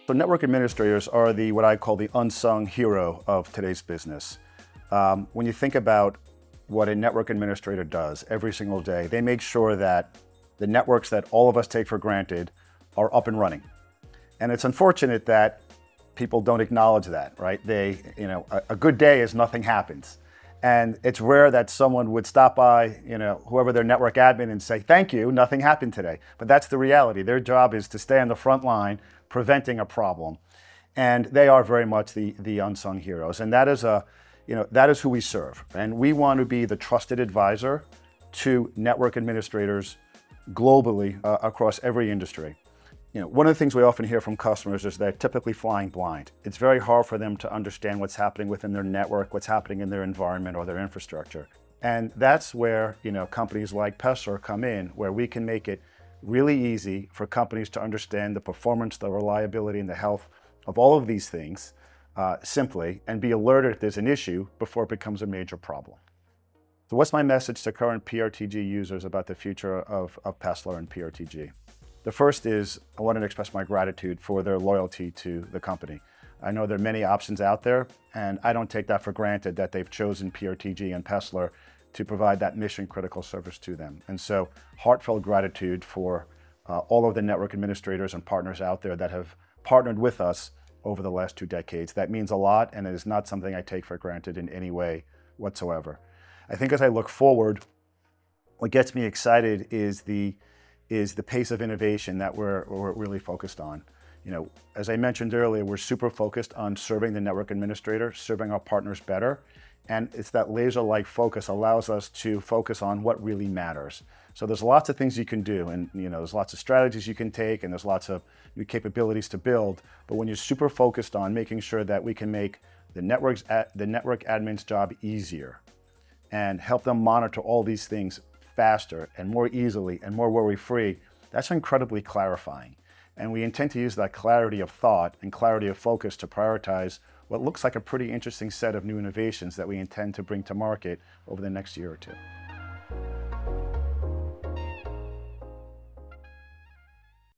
So network administrators are what I call the unsung hero of today's business. When you think about what a network administrator does every single day, they make sure that the networks that all of us take for granted are up and running. And it's unfortunate that people don't acknowledge that, right? A good day is nothing happens. And it's rare that someone would stop by, whoever their network admin and say, thank you, nothing happened today. But that's the reality. Their job is to stay on the front line, preventing a problem. And they are very much the unsung heroes. And that is who we serve. And we want to be the trusted advisor to network administrators globally across every industry. One of the things we often hear from customers is they're typically flying blind. It's very hard for them to understand what's happening within their network, what's happening in their environment or their infrastructure. And that's where, companies like Paessler come in, where we can make it really easy for companies to understand the performance, the reliability, and the health of all of these things simply, and be alerted if there's an issue before it becomes a major problem. So what's my message to current PRTG users about the future of Paessler and PRTG? The first is I wanted to express my gratitude for their loyalty to the company. I know there are many options out there, and I don't take that for granted that they've chosen PRTG and Paessler to provide that mission-critical service to them. And so heartfelt gratitude for all of the network administrators and partners out there that have partnered with us over the last 2 decades. That means a lot, and it is not something I take for granted in any way whatsoever. I think as I look forward, what gets me excited is the pace of innovation that we're really focused on. As I mentioned earlier, we're super focused on serving the network administrator, serving our partners better. And it's that laser-like focus allows us to focus on what really matters. So there's lots of things you can do, and there's lots of strategies you can take, and there's lots of new capabilities to build. But when you're super focused on making sure that we can make the network admin's job easier and help them monitor all these things faster and more easily and more worry-free, that's incredibly clarifying. And we intend to use that clarity of thought and clarity of focus to prioritize what looks like a pretty interesting set of new innovations that we intend to bring to market over the next year or two.